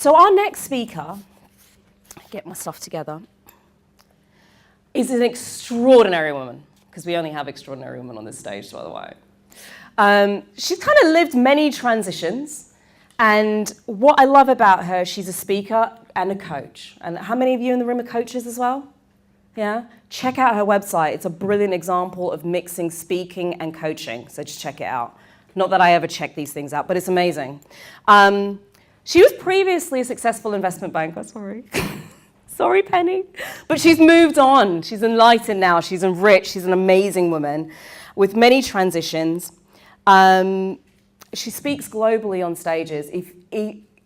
So our next speaker, get my stuff together, is an extraordinary woman, because we only have extraordinary women on this stage, by the way. She's kind of lived many transitions, and what I love about her, she's a speaker and a coach. And how many of you in the room are coaches as well? Yeah? Check out her website. It's a brilliant example of mixing speaking and coaching, so just check it out. Not that I ever check these things out, but it's amazing. She was previously a successful investment banker, sorry. Sorry, Penny. But she's moved on. She's enlightened now. She's enriched. She's an amazing woman with many transitions. She speaks globally on stages.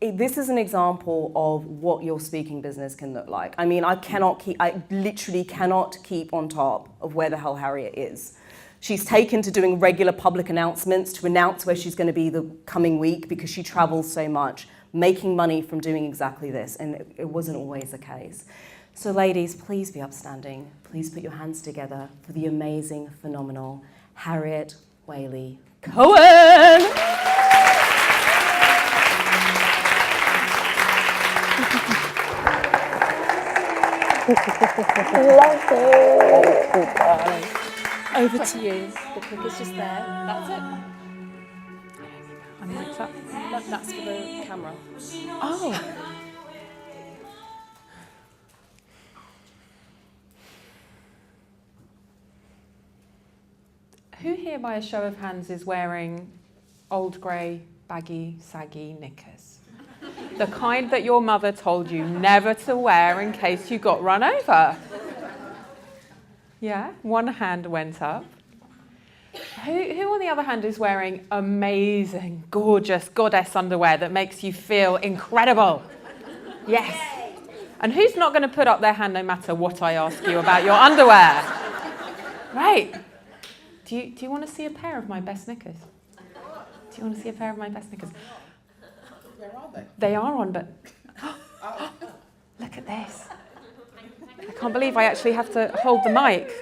This is an example of what your speaking business can look like. I mean, I literally cannot keep on top of where the hell Harriet is. She's taken to doing regular public announcements to announce where she's going to be the coming week because she travels so much, making money from doing exactly this, and it wasn't always the case. So ladies, please be upstanding. Please put your hands together for the amazing, phenomenal Harriet Waley-Cohen. Love it. Over to you. The clicker's just there. That's it. And mic's up. That's for the camera. Oh. Who here, by a show of hands, is wearing old grey, baggy, saggy knickers? The kind that your mother told you never to wear in case you got run over. Yeah, one hand went up. Who on the other hand is wearing amazing, gorgeous goddess underwear that makes you feel incredible? Yes. And who's not going to put up their hand no matter what I ask you about your underwear? Right. Do you want to see a pair of my best knickers? Do you want to see a pair of my best knickers? Where are they? They are on, but look at this. I can't believe I actually have to hold the mic.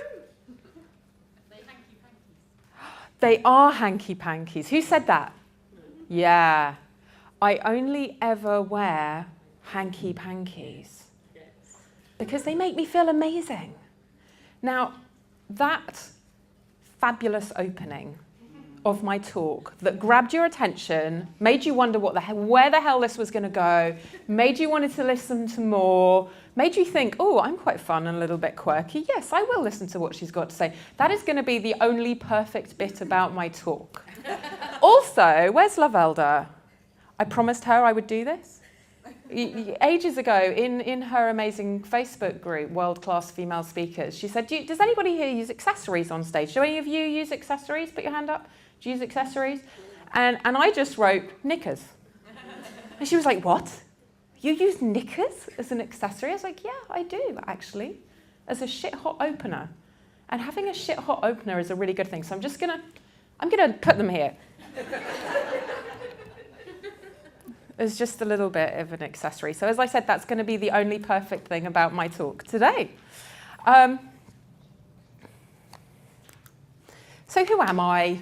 They are hanky-pankies. Who said that? Yeah. I only ever wear hanky-pankies because they make me feel amazing. Now, that fabulous opening of my talk that grabbed your attention, made you wonder where the hell this was going to go, made you wanted to listen to more, made you think, oh, I'm quite fun and a little bit quirky. Yes, I will listen to what she's got to say. That is going to be the only perfect bit about my talk. Also, where's Lavelda? I promised her I would do this. Ages ago, in her amazing Facebook group, World Class Female Speakers, she said, does anybody here use accessories on stage? Do any of you use accessories? Put your hand up. Do you use accessories? And I just wrote knickers. And she was like, what? You use knickers as an accessory? I was like, yeah, I do, actually, as a shit-hot opener. And having a shit-hot opener is a really good thing. So I'm gonna put them here. It's just a little bit of an accessory. So as I said, that's going to be the only perfect thing about my talk today. So who am I?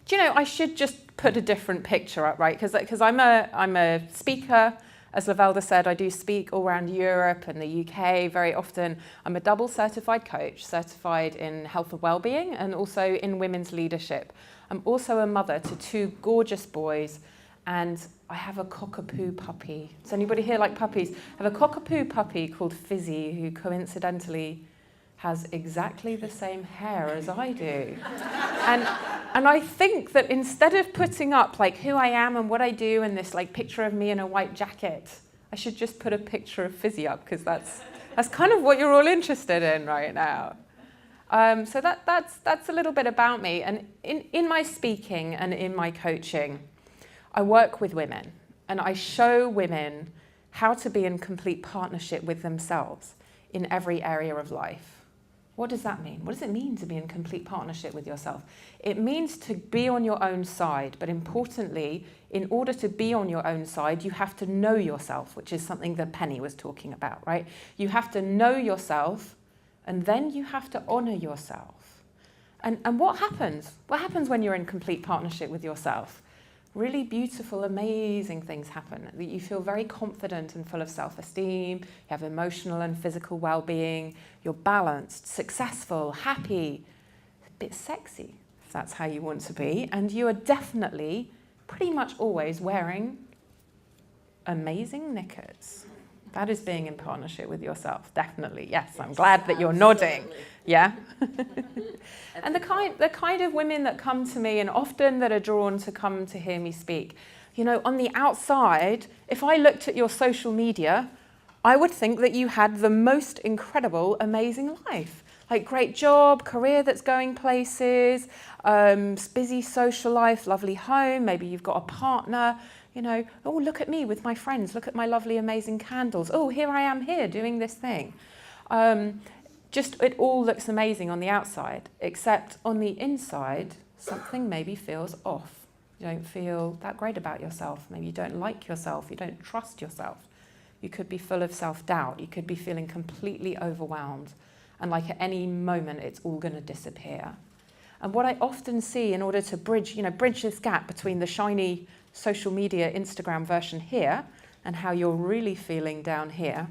Do you know, I should just put a different picture up, right? Because I'm a speaker. As Lavelda said, I do speak all around Europe and the UK very often. I'm a double certified coach, certified in health and well-being and also in women's leadership. I'm also a mother to 2 gorgeous boys, and I have a cockapoo puppy. Does anybody here like puppies? I have a cockapoo puppy called Fizzy, who coincidentally has exactly the same hair as I do. And I think that instead of putting up like who I am and what I do and this like picture of me in a white jacket, I should just put a picture of Fizzy up, because that's kind of what you're all interested in right now. So that's a little bit about me. And in my speaking and in my coaching, I work with women and I show women how to be in complete partnership with themselves in every area of life. What does that mean? What does it mean to be in complete partnership with yourself? It means to be on your own side, but importantly, in order to be on your own side, you have to know yourself, which is something that Penny was talking about, right? You have to know yourself, and then you have to honor yourself. And what happens? What happens when you're in complete partnership with yourself? really beautiful, amazing things happen. That you feel very confident and full of self-esteem, you have emotional and physical well-being, you're balanced, successful, happy, a bit sexy, if that's how you want to be, and you are definitely pretty much always wearing amazing knickers. That is being in partnership with yourself, definitely. Yes, I'm glad that you're nodding. Yeah. And the kind of women that come to me, and often that are drawn to come to hear me speak, you know, on the outside, if I looked at your social media, I would think that you had the most incredible, amazing life. Like great job, career that's going places, busy social life, lovely home, maybe you've got a partner, you know, oh, look at me with my friends, look at my lovely, amazing candles. Oh, here I am here doing this thing. Just it all looks amazing on the outside, except on the inside, something maybe feels off. You don't feel that great about yourself. Maybe you don't like yourself. You don't trust yourself. You could be full of self-doubt. You could be feeling completely overwhelmed. And like at any moment, it's all going to disappear. And what I often see in order to bridge this gap between the shiny social media Instagram version here and how you're really feeling down here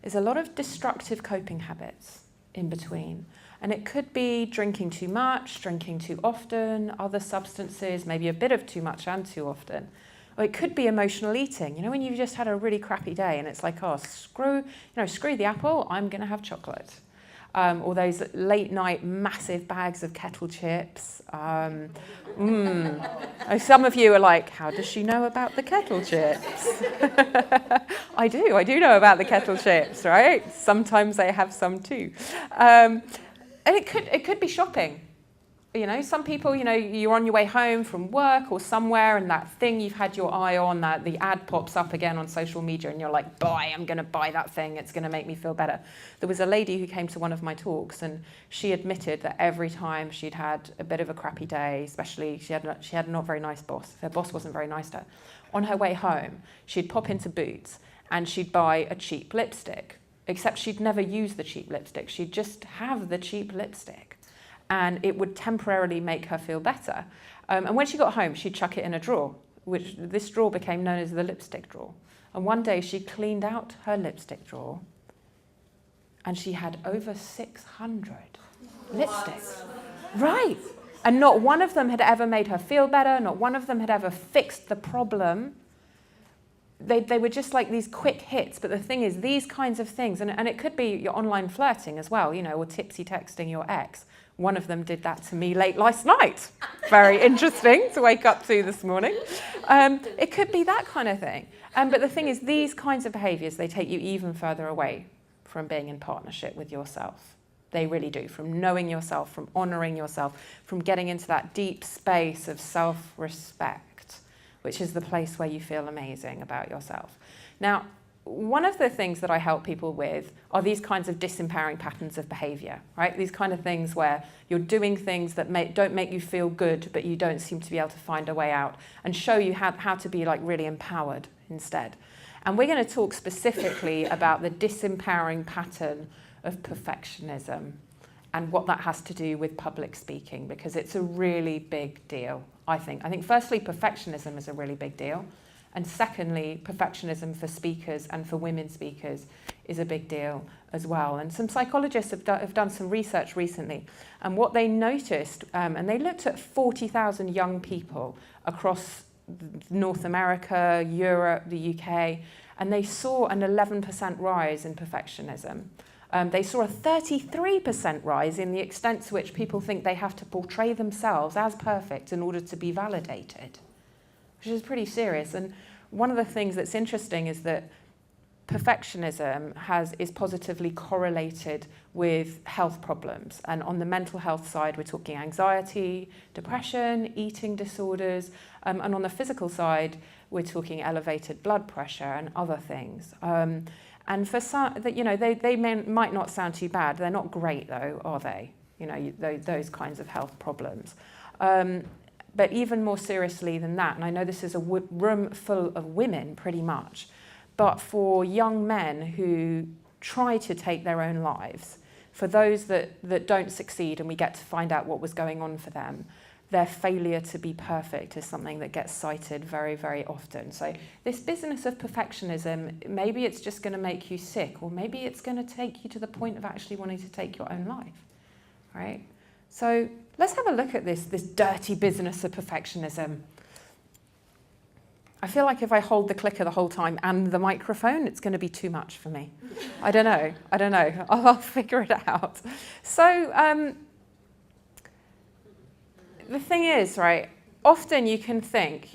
is a lot of destructive coping habits in between. And it could be drinking too much, drinking too often, other substances, maybe a bit of too much and too often. Or it could be emotional eating. You know, when you've just had a really crappy day and it's like, oh, screw the apple, I'm going to have chocolate. Or those late night massive bags of kettle chips. Some of you are like, how does she know about the kettle chips? I do know about the kettle chips, right? Sometimes I have some too. And it could be shopping. You know, some people, you know, you're on your way home from work or somewhere and that thing you've had your eye on, that the ad pops up again on social media and you're like, I'm going to buy that thing. It's going to make me feel better. There was a lady who came to one of my talks and she admitted that every time she'd had a bit of a crappy day, especially she had a not very nice boss. Her boss wasn't very nice to her. On her way home, she'd pop into Boots and she'd buy a cheap lipstick, except she'd never use the cheap lipstick. She'd just have the cheap lipstick. And it would temporarily make her feel better. And when she got home, she'd chuck it in a drawer, which this drawer became known as the lipstick drawer. And one day she cleaned out her lipstick drawer and she had over 600 lipsticks. Right. And not one of them had ever made her feel better. Not one of them had ever fixed the problem. They were just like these quick hits. But the thing is, these kinds of things, and it could be your online flirting as well, you know, or tipsy texting your ex. One of them did that to me late last night. Very interesting to wake up to this morning. It could be that kind of thing. But the thing is, these kinds of behaviours, they take you even further away from being in partnership with yourself. They really do. From knowing yourself, from honouring yourself, from getting into that deep space of self-respect, which is the place where you feel amazing about yourself. Now, one of the things that I help people with are these kinds of disempowering patterns of behaviour, right? These kind of things where you're doing things that don't make you feel good, but you don't seem to be able to find a way out, and show you how to be like really empowered instead. And we're going to talk specifically about the disempowering pattern of perfectionism and what that has to do with public speaking, because it's a really big deal, I think. I think firstly, perfectionism is a really big deal. And secondly, perfectionism for speakers and for women speakers is a big deal as well. And some psychologists have done some research recently. And what they noticed, and they looked at 40,000 young people across North America, Europe, the UK, and they saw an 11% rise in perfectionism. They saw a 33% rise in the extent to which people think they have to portray themselves as perfect in order to be validated, which is pretty serious. And one of the things that's interesting is that perfectionism is positively correlated with health problems. And on the mental health side, we're talking anxiety, depression, eating disorders. And on the physical side, we're talking elevated blood pressure and other things. And for some, they might not sound too bad. They're not great, though, are they? You know, those kinds of health problems. But even more seriously than that, and I know this is a room full of women pretty much, but for young men who try to take their own lives, for those that don't succeed and we get to find out what was going on for them, their failure to be perfect is something that gets cited very, very often. So this business of perfectionism, maybe it's just going to make you sick, or maybe it's going to take you to the point of actually wanting to take your own life, right? So let's have a look at this dirty business of perfectionism. I feel like if I hold the clicker the whole time and the microphone, it's going to be too much for me. I don't know. I'll figure it out. So the thing is, right, often you can think,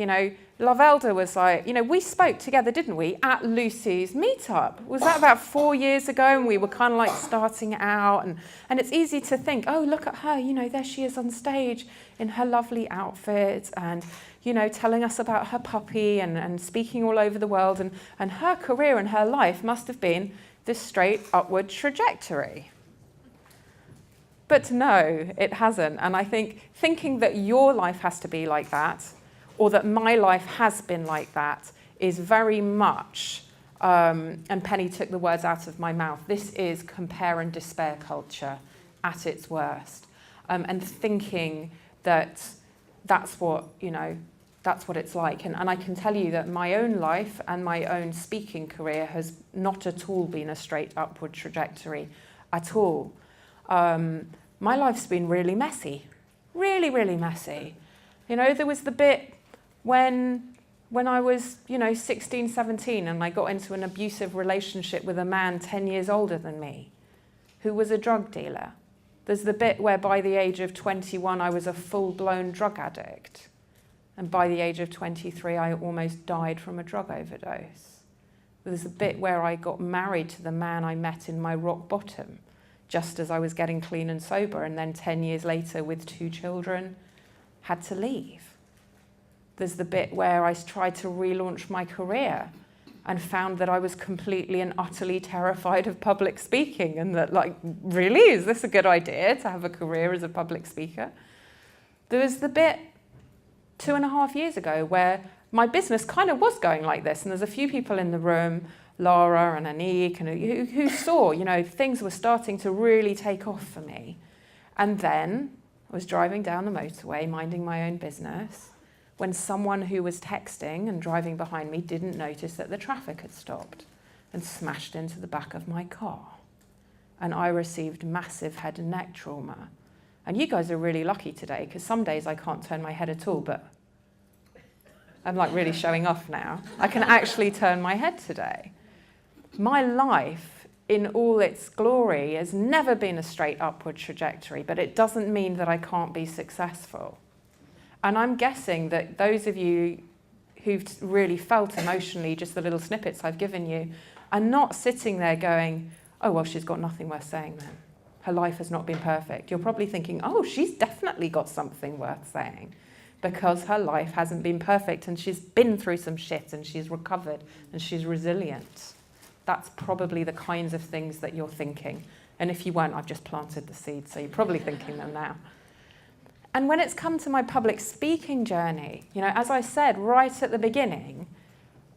Lavelda was like, we spoke together, didn't we, at Lucy's meetup. Was that about 4 years ago? And we were kind of like starting out. And it's easy to think, oh, look at her, there she is on stage in her lovely outfit and, telling us about her puppy and speaking all over the world. And her career and her life must have been this straight upward trajectory. But no, it hasn't. And I think thinking that your life has to be like that, or that my life has been like that, is very much, and Penny took the words out of my mouth, this is compare and despair culture at its worst. And thinking that that's what it's like. And I can tell you that my own life and my own speaking career has not at all been a straight upward trajectory at all. My life's been really messy, really, really messy. There was the bit when I was, 16, 17, and I got into an abusive relationship with a man 10 years older than me, who was a drug dealer. There's the bit where by the age of 21, I was a full-blown drug addict. And by the age of 23, I almost died from a drug overdose. There's a bit where I got married to the man I met in my rock bottom, just as I was getting clean and sober, and then 10 years later, with 2 children, had to leave. There's the bit where I tried to relaunch my career and found that I was completely and utterly terrified of public speaking, and that, really, is this a good idea to have a career as a public speaker? There was the bit 2.5 years ago where my business kind of was going like this, and there's a few people in the room, Laura and Anique, and who saw, things were starting to really take off for me. And then I was driving down the motorway, minding my own business, when someone who was texting and driving behind me didn't notice that the traffic had stopped and smashed into the back of my car. And I received massive head and neck trauma. And you guys are really lucky today, because some days I can't turn my head at all, but I'm really showing off now. I can actually turn my head today. My life, in all its glory, has never been a straight upward trajectory, but it doesn't mean that I can't be successful. And I'm guessing that those of you who've really felt emotionally just the little snippets I've given you are not sitting there going, oh, well, she's got nothing worth saying then. Her life has not been perfect. You're probably thinking, oh, she's definitely got something worth saying, because her life hasn't been perfect and she's been through some shit and she's recovered and she's resilient. That's probably the kinds of things that you're thinking. And if you weren't, I've just planted the seeds, so you're probably thinking them now. And when it's come to my public speaking journey, as I said right at the beginning,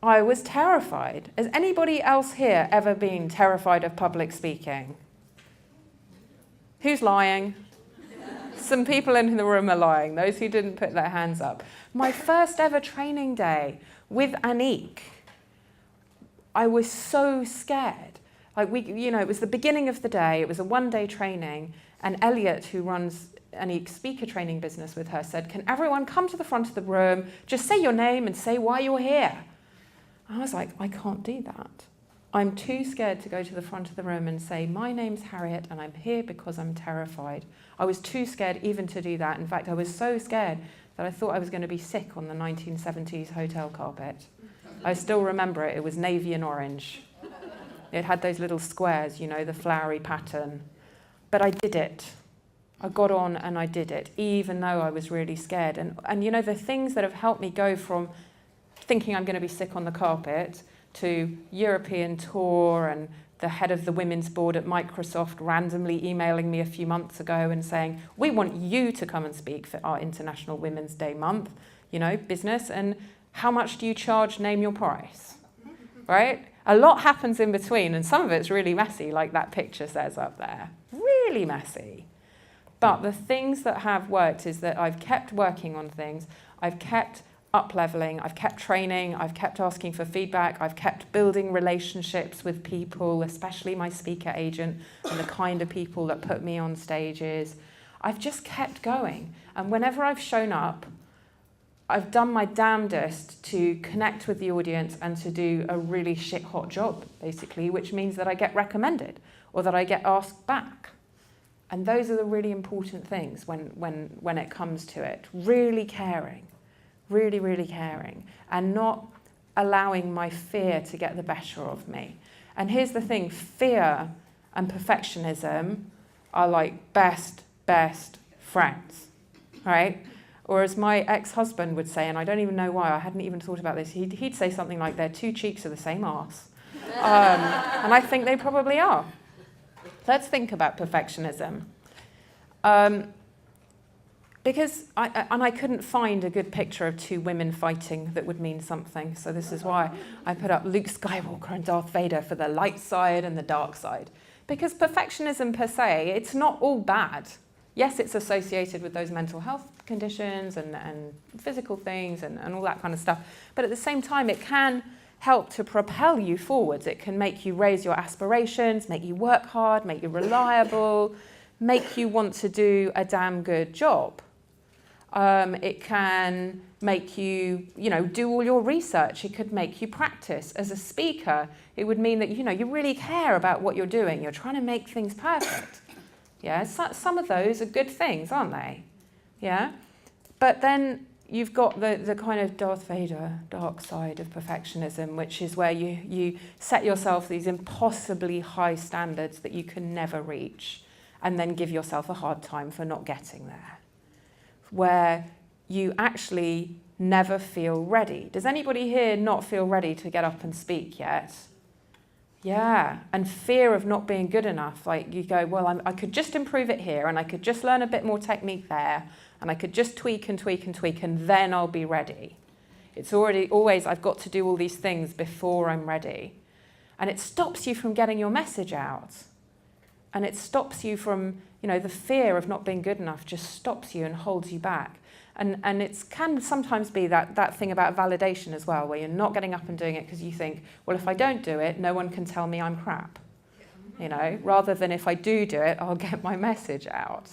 I was terrified. Has anybody else here ever been terrified of public speaking? Who's lying? Some people in the room are lying, those who didn't put their hands up. My first ever training day with Anique, I was so scared. It was the beginning of the day, it was a one-day training, and Elliot, who runs Anique's speaker training business with her, said, can everyone come to the front of the room, just say your name and say why you're here? I was like, I can't do that. I'm too scared to go to the front of the room and say, my name's Harriet and I'm here because I'm terrified. I was too scared even to do that. In fact, I was so scared that I thought I was going to be sick on the 1970s hotel carpet. I still remember it. It was navy and orange. It had those little squares, the flowery pattern. But I did it. I got on and I did it, even though I was really scared. And the things that have helped me go from thinking I'm going to be sick on the carpet to European tour, and the head of the women's board at Microsoft randomly emailing me a few months ago and saying, we want you to come and speak for our International Women's Day month, business, and how much do you charge? Name your price, right? A lot happens in between, and some of it's really messy, like that picture says up there. Really messy. But the things that have worked is that I've kept working on things, I've kept up-leveling, I've kept training, I've kept asking for feedback, I've kept building relationships with people, especially my speaker agent and the kind of people that put me on stages. I've just kept going. And whenever I've shown up, I've done my damnedest to connect with the audience and to do a really shit-hot job, basically, which means that I get recommended or that I get asked back. And those are the really important things when it comes to it. Really caring, really, really caring, and not allowing my fear to get the better of me. And here's the thing, fear and perfectionism are like best friends, right? Or as my ex-husband would say, and I don't even know why, I hadn't even thought about this, he'd say something like, they're two cheeks of the same arse. And I think they probably are. Let's think about perfectionism. Because I couldn't find a good picture of two women fighting that would mean something. So this is why I put up Luke Skywalker and Darth Vader for the light side and the dark side. Because perfectionism per se, it's not all bad. Yes, it's associated with those mental health conditions and physical things and all that kind of stuff. But at the same time, it can help to propel you forwards. It can make you raise your aspirations, make you work hard, make you reliable, make you want to do a damn good job. It can make you, do all your research. It could make you practice. As a speaker, it would mean that, you really care about what you're doing. You're trying to make things perfect. Yeah, some of those are good things, aren't they? Yeah? But then you've got the kind of Darth Vader dark side of perfectionism, which is where you set yourself these impossibly high standards that you can never reach, and then give yourself a hard time for not getting there. Where you actually never feel ready. Does anybody here not feel ready to get up and speak yet? Yeah, and fear of not being good enough. Like you go, well, I could just improve it here, and I could just learn a bit more technique there, and I could just tweak and tweak and tweak, and then I'll be ready. It's always, I've got to do all these things before I'm ready. And it stops you from getting your message out. And it stops you from, the fear of not being good enough just stops you and holds you back. And it can sometimes be that thing about validation as well, where you're not getting up and doing it because you think, well, if I don't do it, no one can tell me I'm crap. Rather than if I do it, I'll get my message out.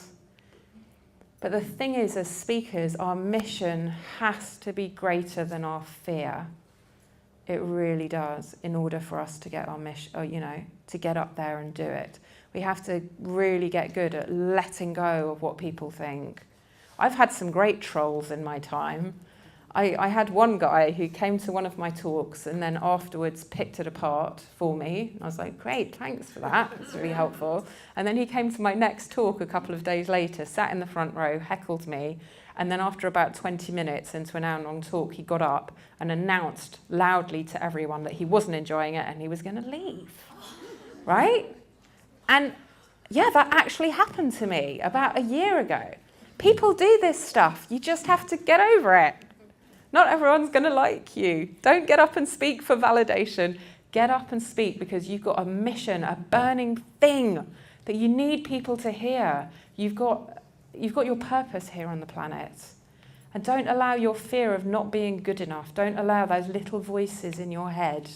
But the thing is, as speakers, our mission has to be greater than our fear. It really does, in order for us to get our mission, to get up there and do it. We have to really get good at letting go of what people think. I've had some great trolls in my time. I had one guy who came to one of my talks and then afterwards picked it apart for me. I was like, great, thanks for that. It's really helpful. And then he came to my next talk a couple of days later, sat in the front row, heckled me. And then after about 20 minutes into an hour-long talk, he got up and announced loudly to everyone that he wasn't enjoying it and he was going to leave. Right? And yeah, that actually happened to me about a year ago. People do this stuff. You just have to get over it. Not everyone's going to like you. Don't get up and speak for validation. Get up and speak because you've got a mission, a burning thing that you need people to hear. You've got your purpose here on the planet. And don't allow your fear of not being good enough. Don't allow those little voices in your head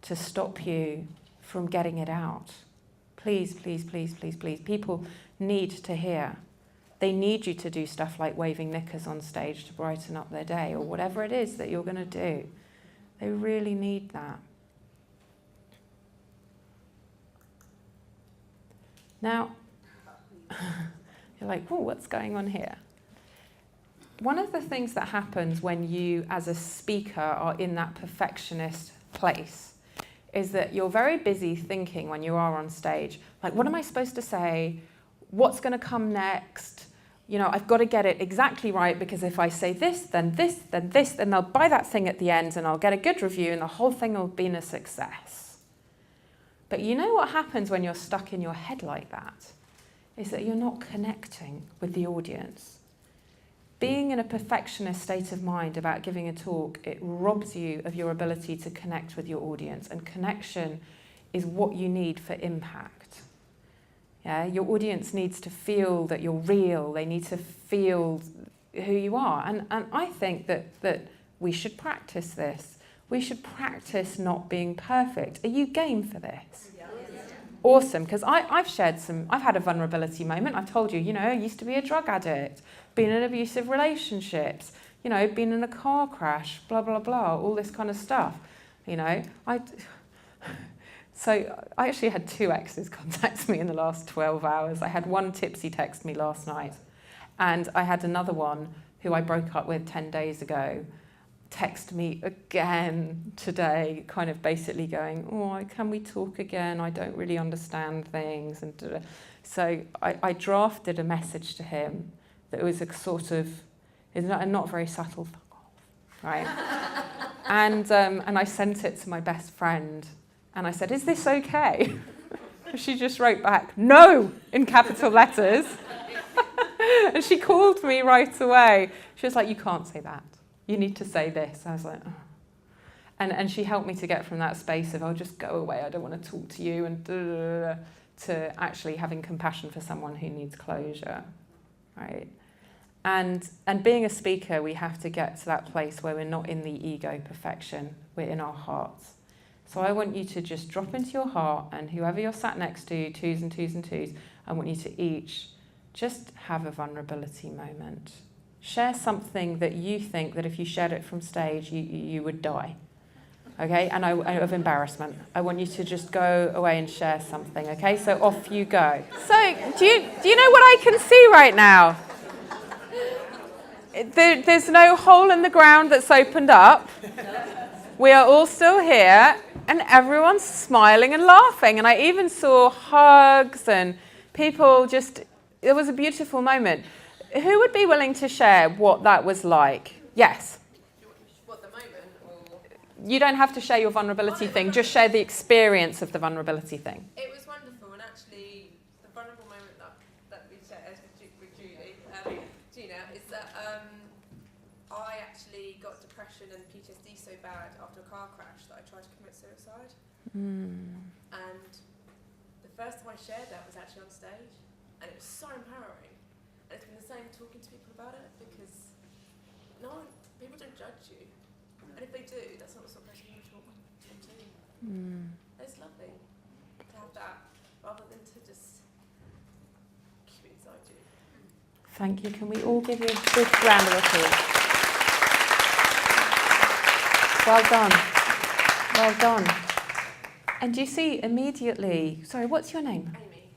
to stop you from getting it out. Please, please, please, please, please. People need to hear. They need you to do stuff like waving knickers on stage to brighten up their day or whatever it is that you're going to do. They really need that. Now, you're like, oh, what's going on here? One of the things that happens when you, as a speaker, are in that perfectionist place is that you're very busy thinking when you are on stage, like, what am I supposed to say? What's going to come next? I've got to get it exactly right because if I say this, then this, then this, then they'll buy that thing at the end and I'll get a good review and the whole thing will be a success. But you know what happens when you're stuck in your head like that? Is that you're not connecting with the audience. Being in a perfectionist state of mind about giving a talk, it robs you of your ability to connect with your audience. And connection is what you need for impact. Yeah, your audience needs to feel that you're real. They need to feel who you are. And I think that we should practice this. We should practice not being perfect. Are you game for this? Yeah. Awesome, because I've had a vulnerability moment. I've told you, I used to be a drug addict, been in abusive relationships, been in a car crash, blah, blah, blah, all this kind of stuff. So I actually had 2 exes contact me in the last 12 hours. I had one tipsy text me last night, and I had another one who I broke up with 10 days ago text me again today, kind of basically going, can we talk again? I don't really understand things. And so I drafted a message to him that was a sort of, not very subtle, fuck off, right? and I sent it to my best friend. And I said, is this okay? She just wrote back, no, in capital letters. And she called me right away. She was like, you can't say that. You need to say this. I was like, oh. And she helped me to get from that space of, just go away, I don't want to talk to you, and to actually having compassion for someone who needs closure, right? And being a speaker, we have to get to that place where we're not in the ego perfection, we're in our hearts. So I want you to just drop into your heart, and whoever you're sat next to, 2s and 2s and 2s, I want you to each just have a vulnerability moment. Share something that you think that if you shared it from stage, you would die. Okay? And of embarrassment. I want you to just go away and share something. Okay? So off you go. So do you know what I can see right now? There's no hole in the ground that's opened up. We are all still here. And everyone's smiling and laughing. And I even saw hugs and people just, it was a beautiful moment. Who would be willing to share what that was like? Yes. What, the moment? Or? You don't have to share your vulnerability thing. Just share the experience of the vulnerability thing. It was wonderful. And actually, the vulnerable moment that we shared with Julie, Gina, is that I actually got depression and PTSD so bad after a car crash that I tried to commit suicide. And the first time I shared that was actually on stage, and it was so empowering. And it's been the same talking to people about it, because people don't judge you, and if they do, that's not the sort of person you want them to. It's lovely to have that rather than to just keep it inside you. Thank you. Can we all give you a big round of applause? Well done. Well done. And you see immediately, sorry, what's your name?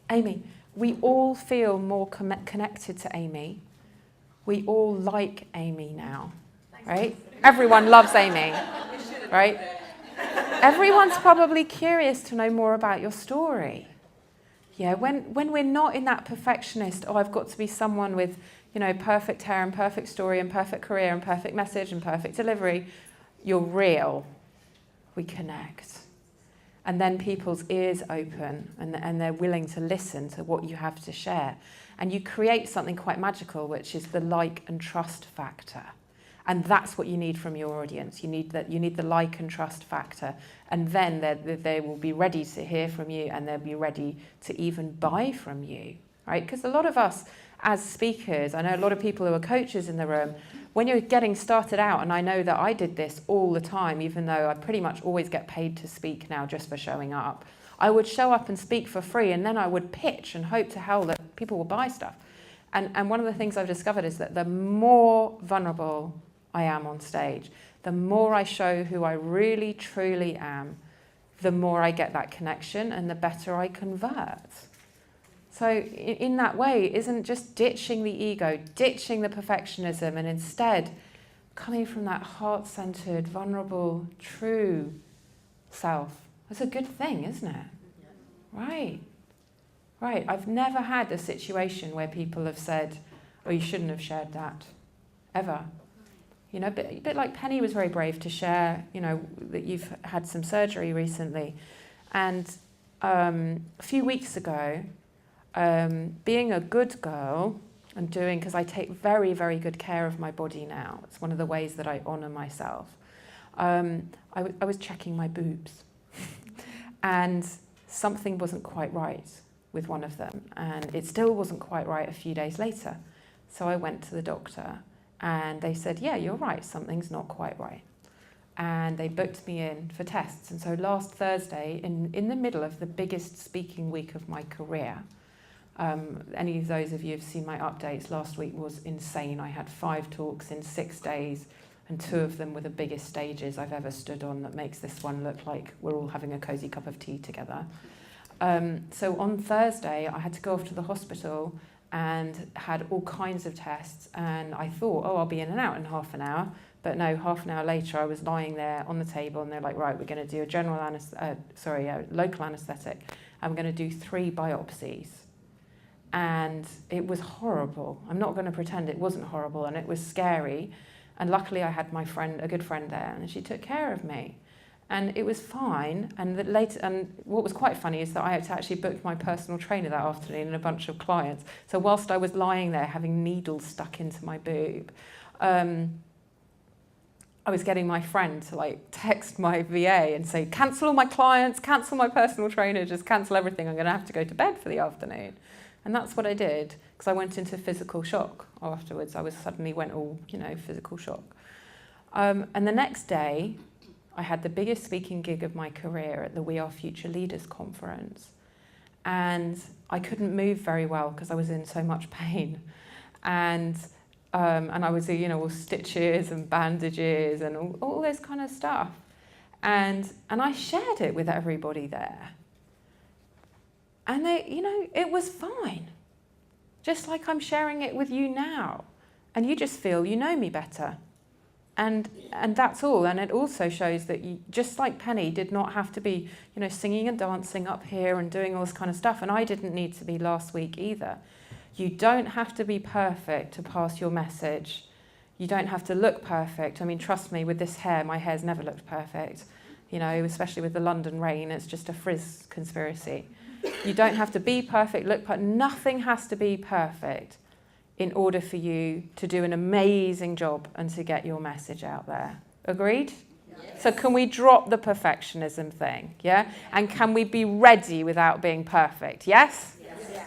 Amy. We all feel more connected to Amy. We all like Amy now, right? Everyone loves Amy, right? Everyone's probably curious to know more about your story. Yeah, when we're not in that perfectionist, I've got to be someone with, perfect hair and perfect story and perfect career and perfect message and perfect delivery, you're real. We connect. And then people's ears open and they're willing to listen to what you have to share. And you create something quite magical, which is the like and trust factor. And that's what you need from your audience. You need the like and trust factor. And then they will be ready to hear from you, and they'll be ready to even buy from you, right? Because a lot of us as speakers, I know a lot of people who are coaches in the room, when you're getting started out, and I know that I did this all the time, even though I pretty much always get paid to speak now just for showing up, I would show up and speak for free, and then I would pitch and hope to hell that people will buy stuff. And one of the things I've discovered is that the more vulnerable I am on stage, the more I show who I really, truly am, the more I get that connection and the better I convert. So in that way, it isn't just ditching the ego, ditching the perfectionism, and instead coming from that heart-centered, vulnerable, true self. That's a good thing, isn't it? Right. Right. I've never had a situation where people have said, oh, you shouldn't have shared that, ever. A bit like Penny was very brave to share, that you've had some surgery recently. And a few weeks ago, being a good girl and because I take very, very good care of my body now. It's one of the ways that I honour myself. I was checking my boobs and something wasn't quite right with one of them, and it still wasn't quite right a few days later. So I went to the doctor, and they said, yeah, you're right, something's not quite right. And they booked me in for tests. And so last Thursday, in the middle of the biggest speaking week of my career, any of those of you who've seen my updates, last week was insane. I had 5 talks in 6 days, and 2 of them were the biggest stages I've ever stood on. That makes this one look like we're all having a cosy cup of tea together. So on Thursday, I had to go off to the hospital and had all kinds of tests. And I thought, oh, I'll be in and out in half an hour. But no, half an hour later, I was lying there on the table, and they're like, right, we're going to do a local anaesthetic. And we're going to do 3 biopsies. And it was horrible. I'm not going to pretend it wasn't horrible, and it was scary. And luckily, I had a good friend there, and she took care of me. And it was fine. And what was quite funny is that I had to actually book my personal trainer that afternoon and a bunch of clients. So whilst I was lying there having needles stuck into my boob, I was getting my friend to text my VA and say, cancel all my clients, cancel my personal trainer, just cancel everything. I'm going to have to go to bed for the afternoon. And that's what I did, because I went into physical shock afterwards. I suddenly went all, physical shock. And the next day, I had the biggest speaking gig of my career at the We Are Future Leaders conference. And I couldn't move very well because I was in so much pain. And I was, all stitches and bandages and all this kind of stuff. And I shared it with everybody there. And it was fine. Just like I'm sharing it with you now. And you just feel you know me better. And that's all. And it also shows that you, just like Penny did not have to be, singing and dancing up here and doing all this kind of stuff. And I didn't need to be last week either. You don't have to be perfect to pass your message. You don't have to look perfect. I mean, trust me, with this hair, my hair's never looked perfect. Especially with the London rain, it's just a frizz conspiracy. You don't have to be perfect, look perfect. Nothing has to be perfect in order for you to do an amazing job and to get your message out there. Agreed? Yes. So can we drop the perfectionism thing? Yeah? And can we be ready without being perfect? Yes?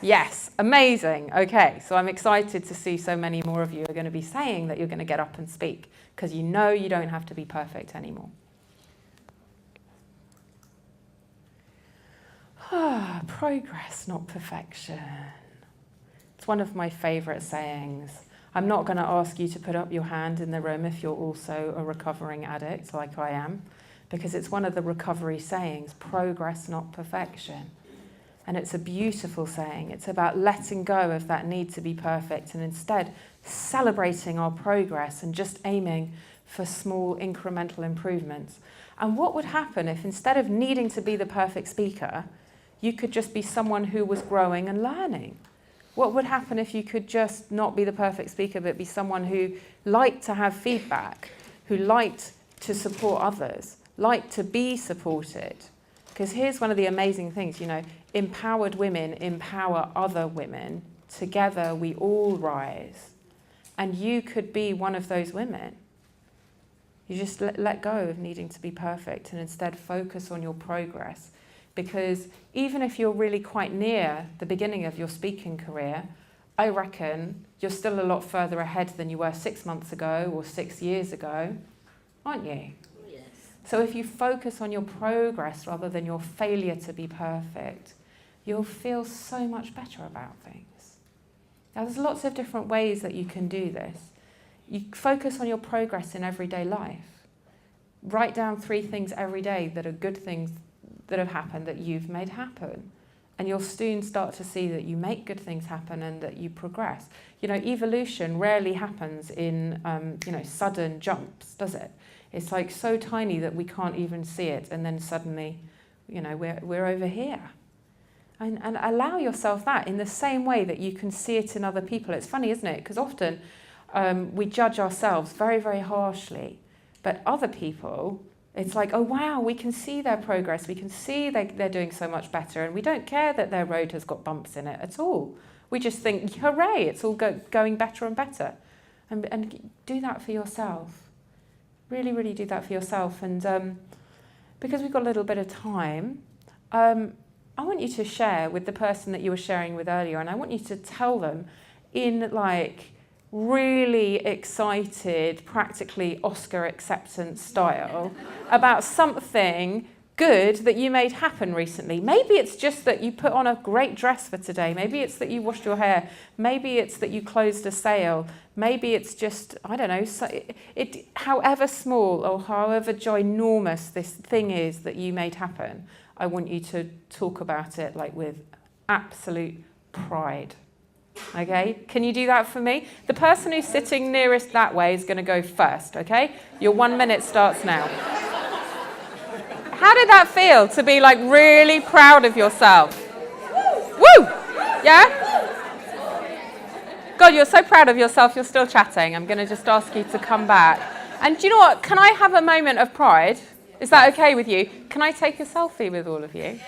Yes, amazing. Okay, so I'm excited to see so many more of you are going to be saying that you're going to get up and speak, because you don't have to be perfect anymore. Progress, not perfection. It's one of my favourite sayings. I'm not going to ask you to put up your hand in the room if you're also a recovering addict like I am, because it's one of the recovery sayings, progress, not perfection. And it's a beautiful saying. It's about letting go of that need to be perfect and instead celebrating our progress and just aiming for small incremental improvements. And what would happen if instead of needing to be the perfect speaker, you could just be someone who was growing and learning? What would happen if you could just not be the perfect speaker, but be someone who liked to have feedback, who liked to support others, liked to be supported? Because here's one of the amazing things, empowered women empower other women. Together we all rise. And you could be one of those women. You just let go of needing to be perfect and instead focus on your progress. Because even if you're really quite near the beginning of your speaking career, I reckon you're still a lot further ahead than you were 6 months ago or 6 years ago, aren't you? Yes. So if you focus on your progress rather than your failure to be perfect, you'll feel so much better about things. Now, there's lots of different ways that you can do this. You focus on your progress in everyday life. Write down 3 things every day that are good things that have happened that you've made happen. And you'll soon start to see that you make good things happen and that you progress. Evolution rarely happens in, sudden jumps, does it? It's so tiny that we can't even see it. And then suddenly, we're over here. And allow yourself that in the same way that you can see it in other people. It's funny, isn't it? Because often we judge ourselves very, very harshly. But other people, it's oh, wow, we can see their progress. We can see they're doing so much better. And we don't care that their road has got bumps in it at all. We just think, hooray, it's all going better and better. And do that for yourself. Really, really do that for yourself. And because we've got a little bit of time, I want you to share with the person that you were sharing with earlier, and I want you to tell them in like really excited, practically Oscar acceptance style about something good that you made happen recently. Maybe it's just that you put on a great dress for today. Maybe it's that you washed your hair. Maybe it's that you closed a sale. Maybe it's just, I don't know, however small or however ginormous this thing is that you made happen, I want you to talk about it like with absolute pride. Okay? Can you do that for me? The person who's sitting nearest that way is going to go first, okay? Your 1 minute starts now. How did that feel to be like really proud of yourself? Woo! Yeah? God, you're so proud of yourself, you're still chatting. I'm going to just ask you to come back. And do you know what? Can I have a moment of pride? Is that okay with you? Can I take a selfie with all of you?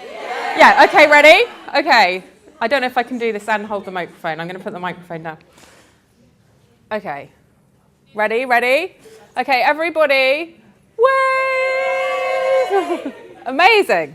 Yeah, okay, ready? Okay. I don't know if I can do this and hold the microphone. I'm going to put the microphone down. Okay. Ready? Okay, everybody. Wave! Amazing.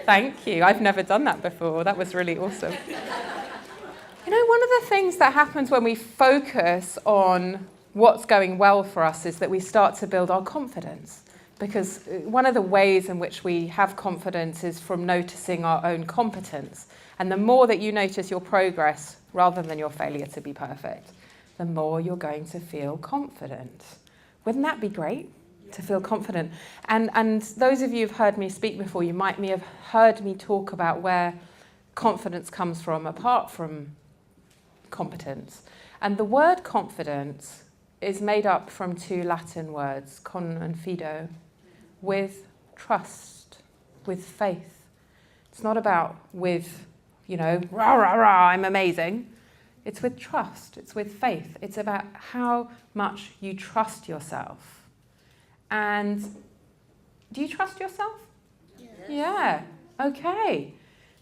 Thank you. I've never done that before. That was really awesome. You know, one of the things that happens when we focus on what's going well for us is that we start to build our confidence. Because one of the ways in which we have confidence is from noticing our own competence. And the more that you notice your progress rather than your failure to be perfect, the more you're going to feel confident. Wouldn't that be great, to feel confident? And those of you who've heard me speak before, you might have heard me talk about where confidence comes from, apart from competence. And the word confidence is made up from two Latin words, con and fido, with trust, with faith. It's not about with, rah, rah, rah, I'm amazing. It's with trust, it's with faith. It's about how much you trust yourself. And do you trust yourself? Yes. Yeah, okay.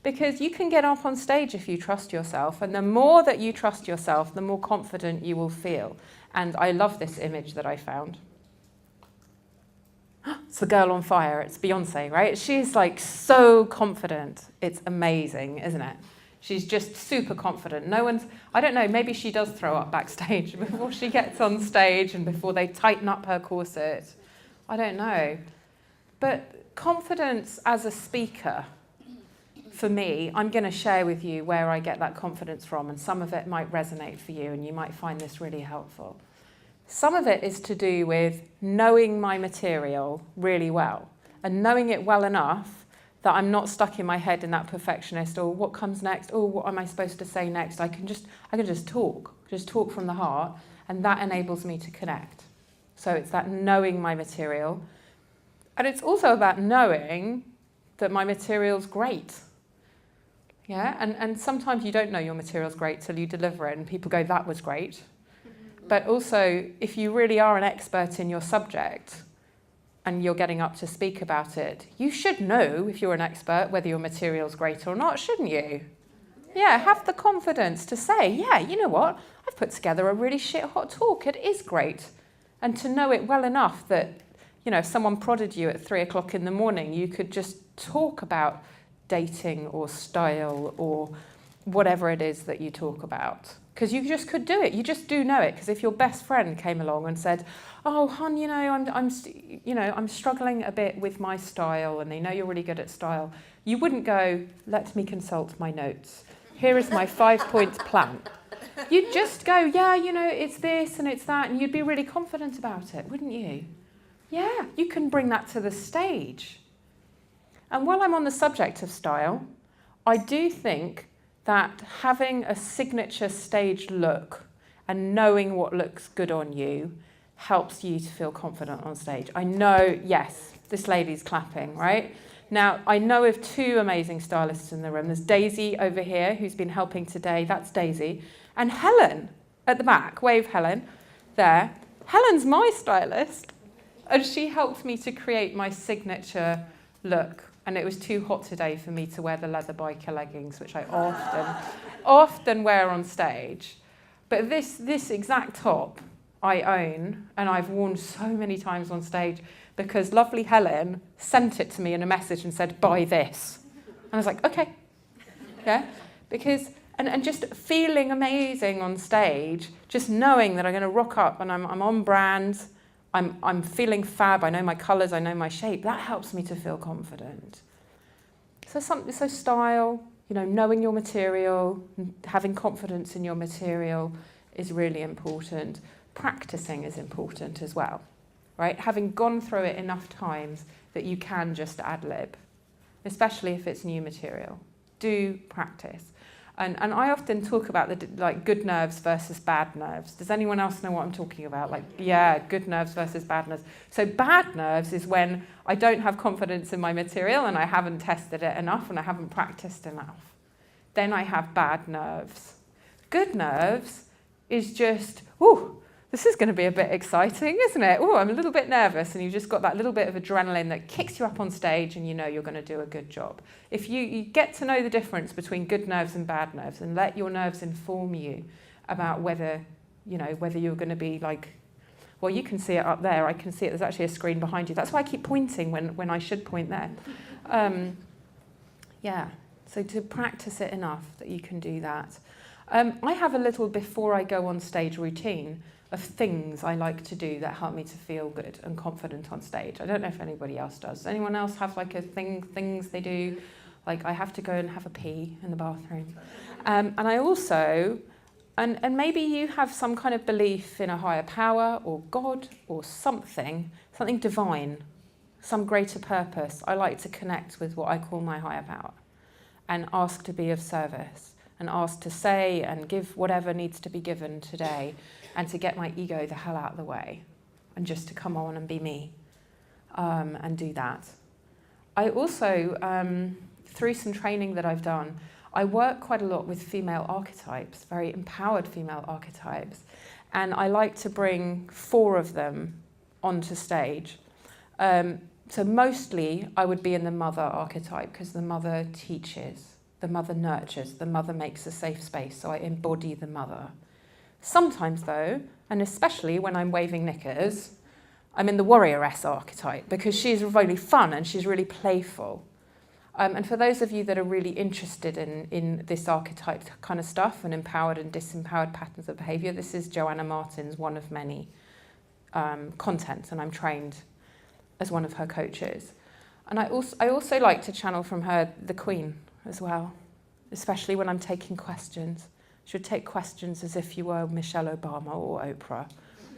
Because you can get up on stage if you trust yourself, and the more that you trust yourself, the more confident you will feel. And I love this image that I found. It's the girl on fire, it's Beyonce, right? She's like so confident. It's amazing, isn't it? She's just super confident. I don't know, maybe she does throw up backstage before she gets on stage and before they tighten up her corset. I don't know. But confidence as a speaker, for me, I'm going to share with you where I get that confidence from, and some of it might resonate for you, and you might find this really helpful. Some of it is to do with knowing my material really well, and knowing it well enough that I'm not stuck in my head in that perfectionist, or what comes next, or what am I supposed to say next. I can just talk from the heart, and that enables me to connect. So it's that knowing my material. And it's also about knowing that my material's great. Yeah, and sometimes you don't know your material's great till you deliver it and people go, that was great. But also, if you really are an expert in your subject and you're getting up to speak about it, you should know, if you're an expert, whether your material's great or not, shouldn't you? Yeah, have the confidence to say, yeah, you know what, I've put together a really shit hot talk, it is great. And to know it well enough that, if someone prodded you at 3 o'clock in the morning, you could just talk about dating or style or whatever it is that you talk about. Because you just could do it. You just do know it. Because if your best friend came along and said, "Oh, hon, I'm struggling a bit with my style," and they know you're really good at style, you wouldn't go, "Let me consult my notes. Here is my 5-point plan." You'd just go, "Yeah, it's this and it's that," and you'd be really confident about it, wouldn't you? Yeah, you can bring that to the stage. And while I'm on the subject of style, I do think that having a signature stage look and knowing what looks good on you helps you to feel confident on stage. I know, yes, this lady's clapping, right? Now, I know of 2 amazing stylists in the room. There's Daisy over here, who's been helping today. That's Daisy. And Helen at the back. Wave, Helen. There. Helen's my stylist. And she helped me to create my signature look. And it was too hot today for me to wear the leather biker leggings, which I often wear on stage. But this exact top I own, and I've worn so many times on stage, because lovely Helen sent it to me in a message and said, buy this. And I was like, okay. Yeah, because, and just feeling amazing on stage, just knowing that I'm going to rock up and I'm on brand, I'm feeling fab, I know my colours, I know my shape, that helps me to feel confident. So style, knowing your material, having confidence in your material is really important. Practicing is important as well, right? Having gone through it enough times that you can just ad-lib, especially if it's new material. Do practice. And I often talk about the good nerves versus bad nerves. Does anyone else know what I'm talking about? Good nerves versus bad nerves. So bad nerves is when I don't have confidence in my material and I haven't tested it enough and I haven't practiced enough. Then I have bad nerves. Good nerves is just, this is going to be a bit exciting, isn't it? I'm a little bit nervous, and you've just got that little bit of adrenaline that kicks you up on stage and you're going to do a good job. If you get to know the difference between good nerves and bad nerves and let your nerves inform you about whether you're going to be you can see it up there, I can see it, there's actually a screen behind you. That's why I keep pointing when I should point there. So to practice it enough that you can do that. I have a little before I go on stage routine of things I like to do that help me to feel good and confident on stage. I don't know if anybody else does. Does anyone else have things they do? I have to go and have a pee in the bathroom. And I also, and maybe you have some kind of belief in a higher power or God or something divine, some greater purpose. I like to connect with what I call my higher power and ask to be of service and ask to say and give whatever needs to be given today, and to get my ego the hell out of the way and just to come on and be me and do that. I also, through some training that I've done, I work quite a lot with female archetypes, very empowered female archetypes, and I like to bring 4 of them onto stage. So mostly I would be in the mother archetype because the mother teaches, the mother nurtures, the mother makes a safe space, so I embody the mother. Sometimes though, and especially when I'm waving knickers, I'm in the warrioress archetype because she's really fun and she's really playful. And for those of you that are really interested in this archetype kind of stuff and empowered and disempowered patterns of behaviour, this is Joanna Martin's one of many content, and I'm trained as one of her coaches. And I also like to channel from her the Queen as well, especially when I'm taking questions. Should take questions as if you were Michelle Obama or Oprah,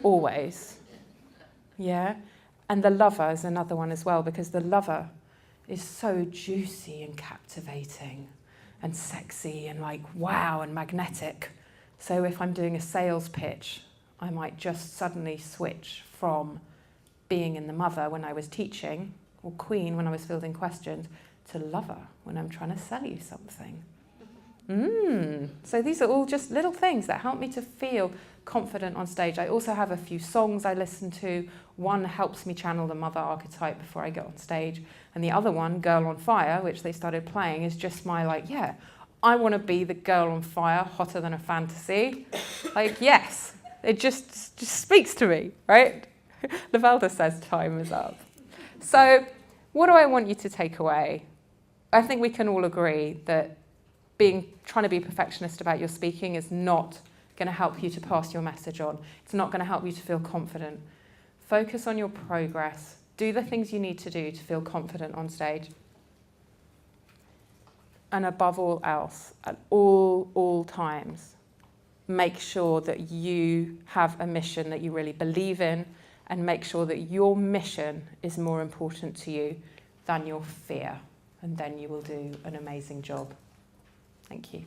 always. Yeah? And the Lover is another one as well, because the Lover is so juicy and captivating and sexy and wow and magnetic. So if I'm doing a sales pitch, I might just suddenly switch from being in the Mother when I was teaching, or Queen when I was fielding questions, to Lover when I'm trying to sell you something. So these are all just little things that help me to feel confident on stage. I also have a few songs I listen to. One helps me channel the mother archetype before I get on stage. And the other one, Girl on Fire, which they started playing, is just my I want to be the girl on fire, hotter than a fantasy. Yes, it just speaks to me, right? Lavelda says time is up. So what do I want you to take away? I think we can all agree that trying to be perfectionist about your speaking is not going to help you to pass your message on. It's not going to help you to feel confident. Focus on your progress. Do the things you need to do to feel confident on stage. And above all else, at all times, make sure that you have a mission that you really believe in, and make sure that your mission is more important to you than your fear. And then you will do an amazing job. Thank you.